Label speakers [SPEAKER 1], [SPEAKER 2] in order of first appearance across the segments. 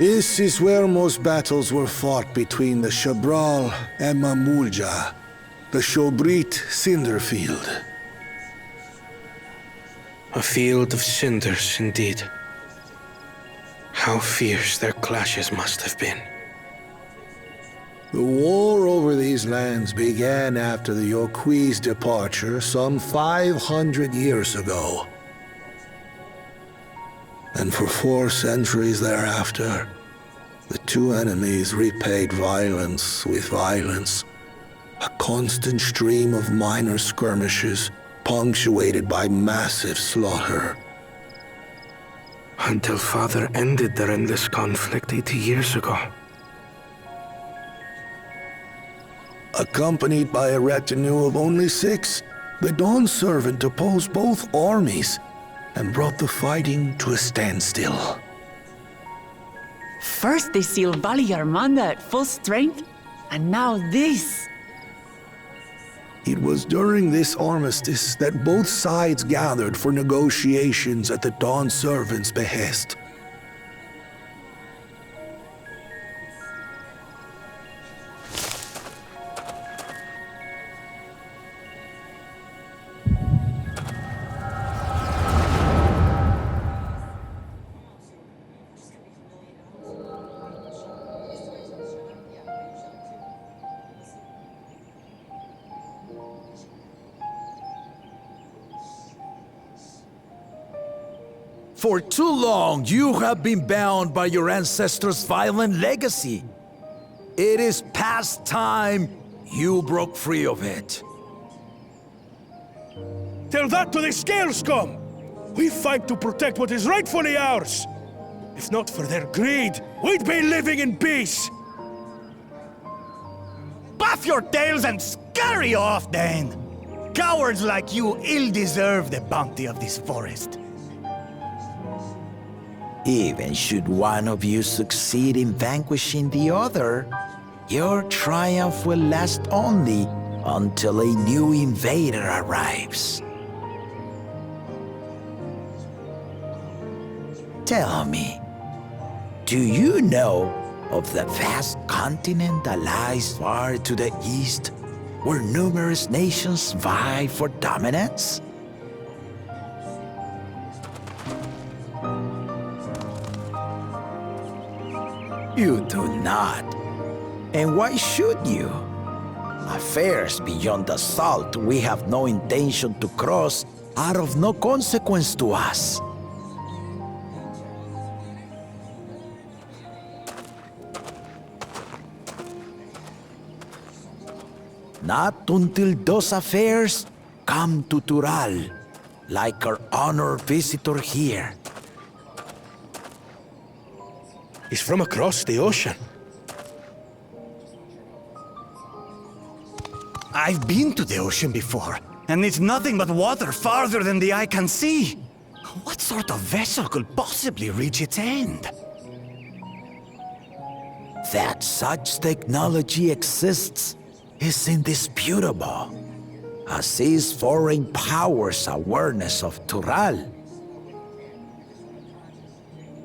[SPEAKER 1] This is where most battles were fought between the Shabral and Mamulja, the Shobrit Cinder Field.
[SPEAKER 2] A field of cinders, indeed. How fierce their clashes must have been.
[SPEAKER 1] The war over these lands began after the Yoqui's departure some 500 years ago. And for 4 centuries thereafter, the two enemies repaid violence with violence. A constant stream of minor skirmishes, punctuated by massive slaughter.
[SPEAKER 2] Until Father ended their endless conflict 80 years ago.
[SPEAKER 1] Accompanied by a retinue of only 6, the Dawn Servant opposed both armies and brought the fighting to a standstill.
[SPEAKER 3] First they sealed Valley Armanda at full strength, and now this.
[SPEAKER 1] It was during this armistice that both sides gathered for negotiations at the Dawn Servant's behest.
[SPEAKER 4] For too long, you have been bound by your ancestors' violent legacy. It is past time you broke free of it.
[SPEAKER 5] Tell that to the Scale Scum! We fight to protect what is rightfully ours! If not for their greed, we'd be living in peace!
[SPEAKER 6] Buff your tails and scurry off, then! Cowards like you ill-deserve the bounty of this forest.
[SPEAKER 4] Even should one of you succeed in vanquishing the other, your triumph will last only until a new invader arrives. Tell me, do you know of the vast continent that lies far to the east, where numerous nations vie for dominance? You do not. And why should you? Affairs beyond the salt we have no intention to cross are of no consequence to us. Not until those affairs come to Tural, like our honored visitor here.
[SPEAKER 5] He's from across the ocean.
[SPEAKER 6] I've been to the ocean before, and it's nothing but water farther than the eye can see. What sort of vessel could possibly reach its end?
[SPEAKER 4] That such technology exists is indisputable, as is foreign powers' awareness of Tural.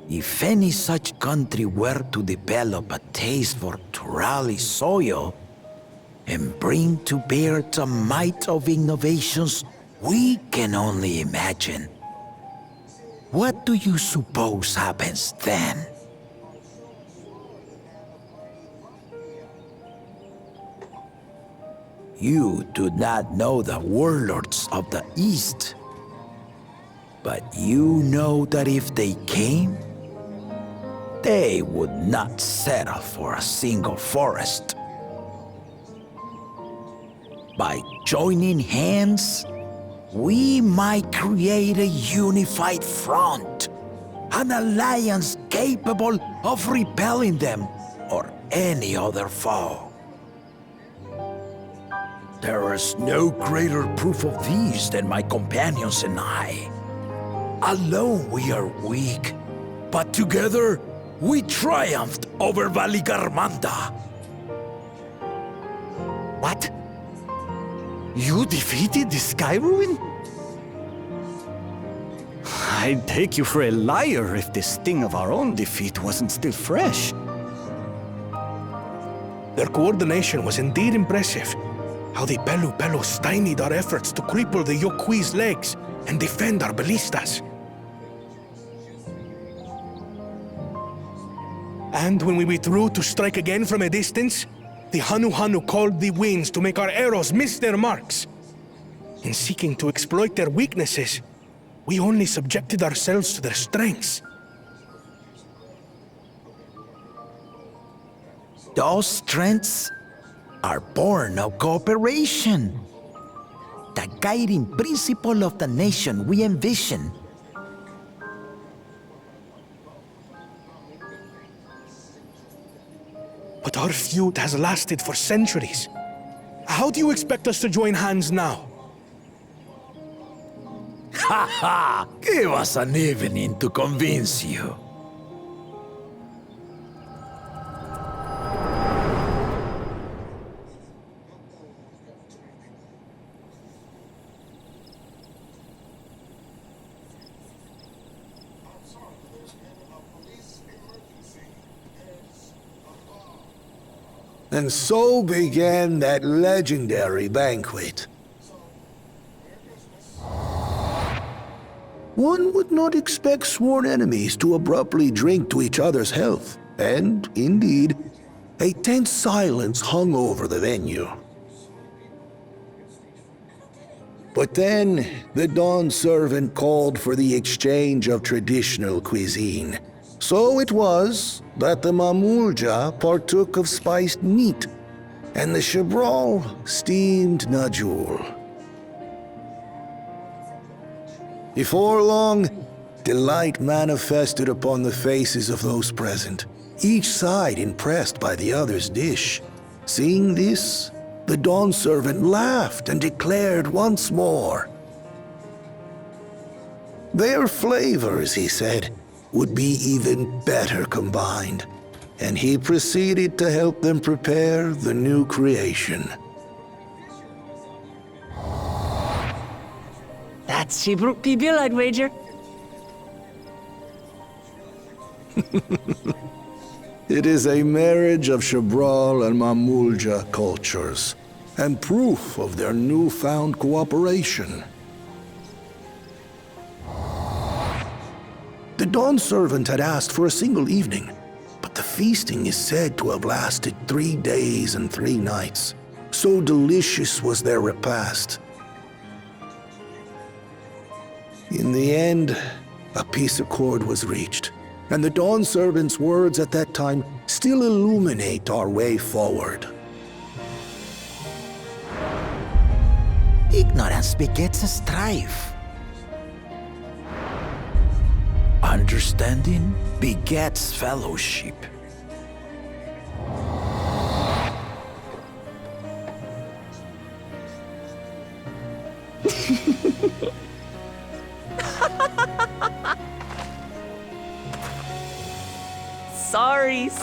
[SPEAKER 4] If any such country were to develop a taste for Turali soil and bring to bear the might of innovations we can only imagine, what do you suppose happens then? You do not know the warlords of the East, but you know that if they came, they would not settle for a single forest. By joining hands, we might create a unified front, an alliance capable of repelling them or any other foe. There is no greater proof of these than my companions and I. Alone we are weak, but together we triumphed over Valigarmanda.
[SPEAKER 6] What? You defeated the Sky Ruin? I'd take you for a liar if the sting of our own defeat wasn't still fresh.
[SPEAKER 5] Their coordination was indeed impressive. How the Pelu stymied our efforts to cripple the Yokui's legs and defend our ballistas. And when we withdrew to strike again from a distance, the Hanu called the winds to make our arrows miss their marks. In seeking to exploit their weaknesses, we only subjected ourselves to their strengths.
[SPEAKER 4] Those strengths are born of cooperation. The guiding principle of the nation we envision.
[SPEAKER 5] But our feud has lasted for centuries. How do you expect us to join hands now?
[SPEAKER 4] Ha ha! Give us an evening to convince you.
[SPEAKER 1] And so began that legendary banquet. One would not expect sworn enemies to abruptly drink to each other's health, and, indeed, a tense silence hung over the venue. But then, the dawn servant called for the exchange of traditional cuisine. So it was that the Mamulja partook of spiced meat, and the Shabral steamed najul. Before long, delight manifested upon the faces of those present, each side impressed by the other's dish. Seeing this, the dawn servant laughed and declared once more. Their flavors, he said, would be even better combined, and he proceeded to help them prepare the new creation.
[SPEAKER 3] That's Shibruk Pibil, I'd wager.
[SPEAKER 1] It is a marriage of Shabral and Mamulja cultures, and proof of their newfound cooperation. The dawn servant had asked for a single evening, but the feasting is said to have lasted 3 days and 3 nights. So delicious was their repast. In the end, a peace accord was reached, and the dawn servant's words at that time still illuminate our way forward.
[SPEAKER 4] Ignorance begets a strife. Understanding begets fellowship.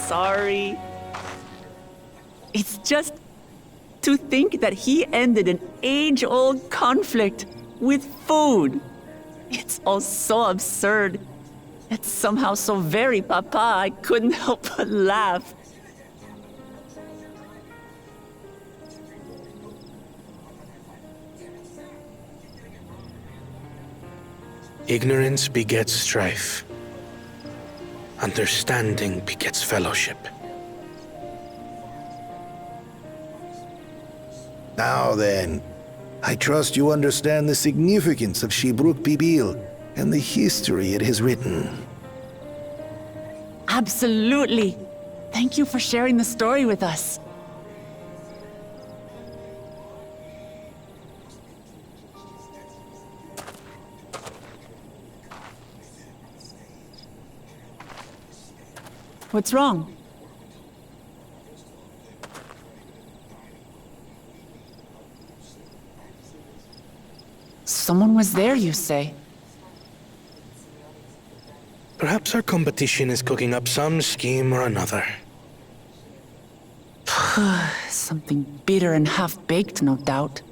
[SPEAKER 3] Sorry. It's just to think that he ended an age-old conflict with food. It's all so absurd. It's somehow so very papa, I couldn't help but laugh.
[SPEAKER 2] Ignorance begets strife. Understanding begets fellowship.
[SPEAKER 1] Now then, I trust you understand the significance of Shibruk Pibil and the history it has written.
[SPEAKER 3] Absolutely. Thank you for sharing the story with us. What's wrong? Someone was there, you say?
[SPEAKER 2] Perhaps our competition is cooking up some scheme or another.
[SPEAKER 3] Something bitter and half-baked, no doubt.